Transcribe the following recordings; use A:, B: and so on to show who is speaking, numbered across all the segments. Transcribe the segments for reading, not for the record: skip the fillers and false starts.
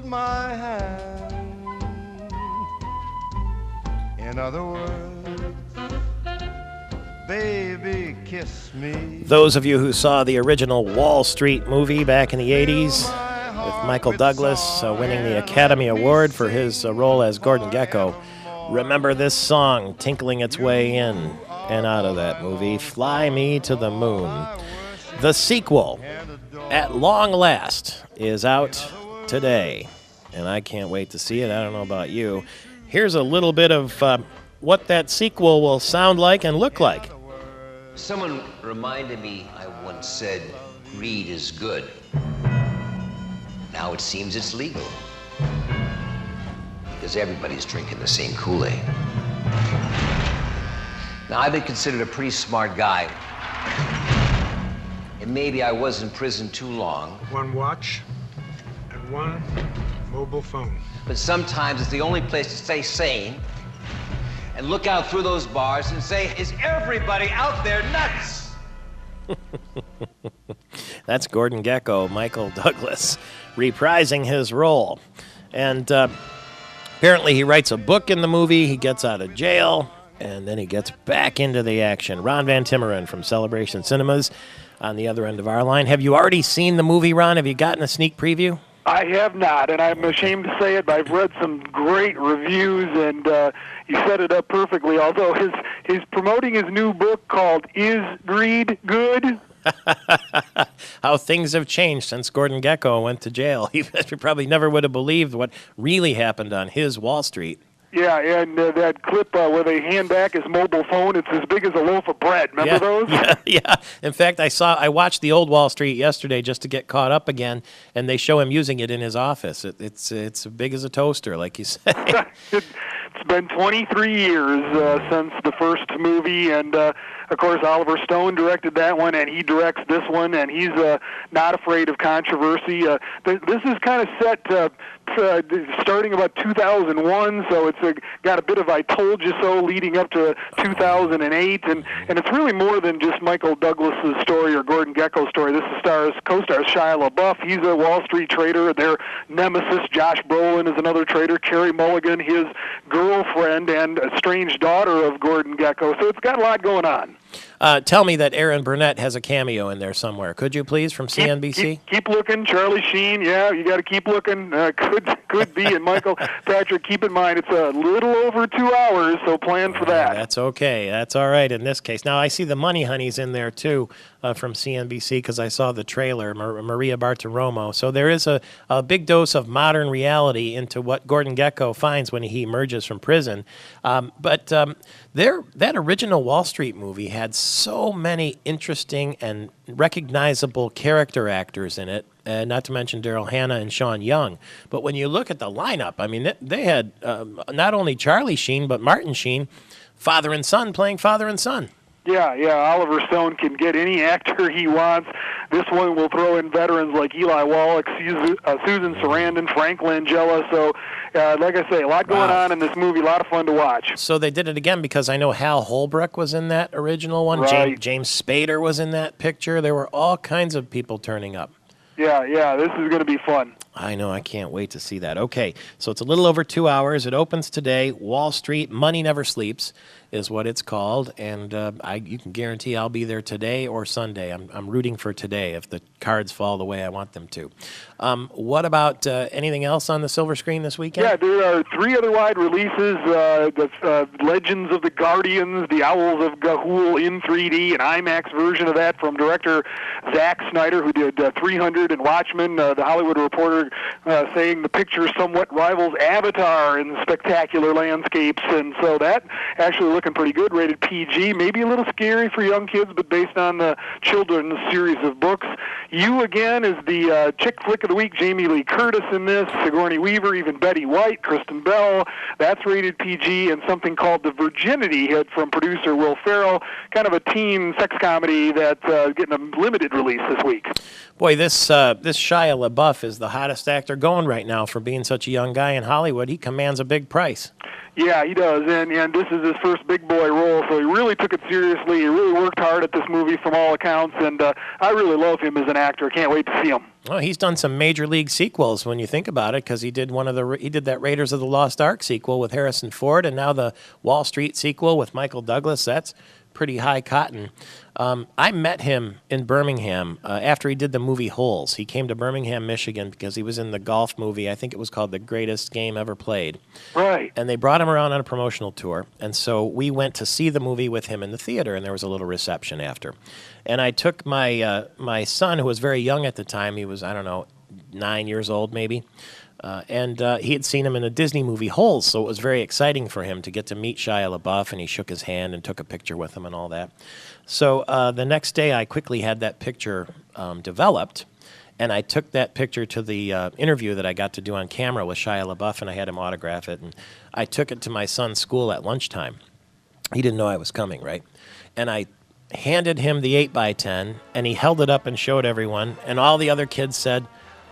A: hold my hand. In other words, baby, kiss me.
B: Those of you who saw the original Wall Street movie back in the 80s with Michael Douglas winning the Academy Award for his role as Gordon Gekko, remember this song tinkling its way in and out of that movie, Fly Me to the Moon. The sequel, at long last, is out today, and I can't wait to see it. I don't know about you. Here's a little bit of what that sequel will sound like and look like.
C: Someone reminded me I once said, greed is good. Now it seems it's legal. Because everybody's drinking the same Kool-Aid. Now, I've been considered a pretty smart guy. And maybe I was in prison too long.
D: One watch and one mobile phone.
C: But sometimes it's the only place to stay sane and look out through those bars and say, is everybody out there nuts?
B: That's Gordon Gekko, Michael Douglas, reprising his role. And apparently he writes a book in the movie, he gets out of jail, and then he gets back into the action. Ron Van Timmeren from Celebration Cinemas on the other end of our line. Have you already seen the movie, Ron? Have you gotten a sneak preview?
E: I have not, and I'm ashamed to say it, but I've read some great reviews, and he set it up perfectly, although he's promoting his new book called Is Greed Good?
B: How things have changed since Gordon Gekko went to jail. He probably never would have believed what really happened on his Wall Street.
E: Yeah, and that clip where they hand back his mobile phone, it's as big as a loaf of bread. Remember those?
B: Yeah. In fact, I watched the old Wall Street yesterday just to get caught up again, and they show him using it in his office. It's as big as a toaster, like you say.
E: It's been 23 years since the first movie, and of course Oliver Stone directed that one, and he directs this one, and he's not afraid of controversy. This is kind of set starting about 2001, so it's got a bit of I told you so leading up to 2008, and it's really more than just Michael Douglas's story or Gordon Gekko's story. This co-stars Shia LaBeouf. He's a Wall Street trader. Their nemesis, Josh Brolin, is another trader. Carey Mulligan, his girlfriend and estranged daughter of Gordon Gekko. So it's got a lot going on.
B: Tell me that Aaron Burnett has a cameo in there somewhere. Could you please, from CNBC?
E: Keep looking. Charlie Sheen, yeah, you got to keep looking. Could be. And Michael Patrick, keep in mind, it's a little over 2 hours, so plan for that.
B: That's okay. That's all right in this case. Now, I see the Money Honeys in there, too, from CNBC, because I saw the trailer, Maria Bartiromo. So there is a big dose of modern reality into what Gordon Gekko finds when he emerges from prison. But that original Wall Street movie had so many interesting and recognizable character actors in it, not to mention Daryl Hannah and Sean Young. But when you look at the lineup, I mean, they had not only Charlie Sheen, but Martin Sheen, father and son, playing father and son.
E: Yeah, Oliver Stone can get any actor he wants. This one will throw in veterans like Eli Wallach, Susan Sarandon, Frank Langella. So, like I say, a lot going on in this movie, a lot of fun to watch.
B: So they did it again because I know Hal Holbrook was in that original one.
E: Right.
B: James Spader was in that picture. There were all kinds of people turning up.
E: Yeah, this is going to be fun.
B: I know, I can't wait to see that. Okay, so it's a little over 2 hours. It opens today. Wall Street, Money Never Sleeps is what it's called, and you can guarantee I'll be there today or Sunday. I'm rooting for today if the cards fall the way I want them to. What about anything else on the silver screen this weekend?
E: Yeah, there are 3 other wide releases, the Legends of the Guardians, The Owls of Ga'Hoole in 3D, an IMAX version of that from director Zack Snyder, who did 300 and Watchmen. The Hollywood Reporter saying the picture somewhat rivals Avatar in spectacular landscapes, and so that actually looking pretty good, rated PG, maybe a little scary for young kids, but based on the children's series of books. You Again is the chick flick of the week. Jamie Lee Curtis in this, Sigourney Weaver, even Betty White, Kristen Bell. That's rated PG, and something called The Virginity hit from producer Will Ferrell, kind of a teen sex comedy that's getting a limited release this week.
B: Boy, this Shia LaBeouf is the hottest actor going right now for being such a young guy in Hollywood. He commands a big price.
E: Yeah, he does, and this is his first big boy role, so he really took it seriously. He really worked hard at this movie from all accounts, and I really love him as an actor. Can't wait to see him.
B: Well, he's done some major league sequels when you think about it, because he did that Raiders of the Lost Ark sequel with Harrison Ford, and now the Wall Street sequel with Michael Douglas. That's pretty high cotton. I met him in Birmingham after he did the movie Holes. He came to Birmingham, Michigan, because he was in the golf movie. I think it was called The Greatest Game Ever Played.
E: Right.
B: And they brought him around on a promotional tour. And so we went to see the movie with him in the theater, and there was a little reception after. And I took my my son, who was very young at the time. He was, I don't know, 9 years old maybe. And he had seen him in a Disney movie, Holes, so it was very exciting for him to get to meet Shia LaBeouf, and he shook his hand and took a picture with him and all that. So the next day, I quickly had that picture developed, and I took that picture to the interview that I got to do on camera with Shia LaBeouf, and I had him autograph it, and I took it to my son's school at lunchtime. He didn't know I was coming, right? And I handed him the 8x10, and he held it up and showed everyone, and all the other kids said,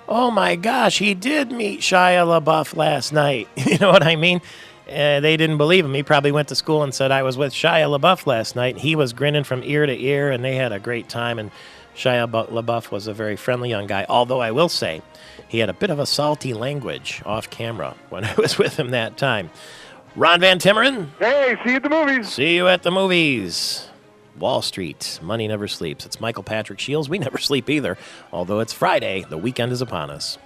B: "Oh my gosh, he did meet Shia LaBeouf last night." You know what I mean? They didn't believe him. He probably went to school and said, "I was with Shia LaBeouf last night." He was grinning from ear to ear, and they had a great time. And Shia LaBeouf was a very friendly young guy, although I will say he had a bit of a salty language off camera when I was with him that time. Ron Van Timmeren.
E: Hey, see you at the movies.
B: See you at the movies. Wall Street, money never sleeps. It's Michael Patrick Shields. We never sleep either. Although it's Friday, the weekend is upon us.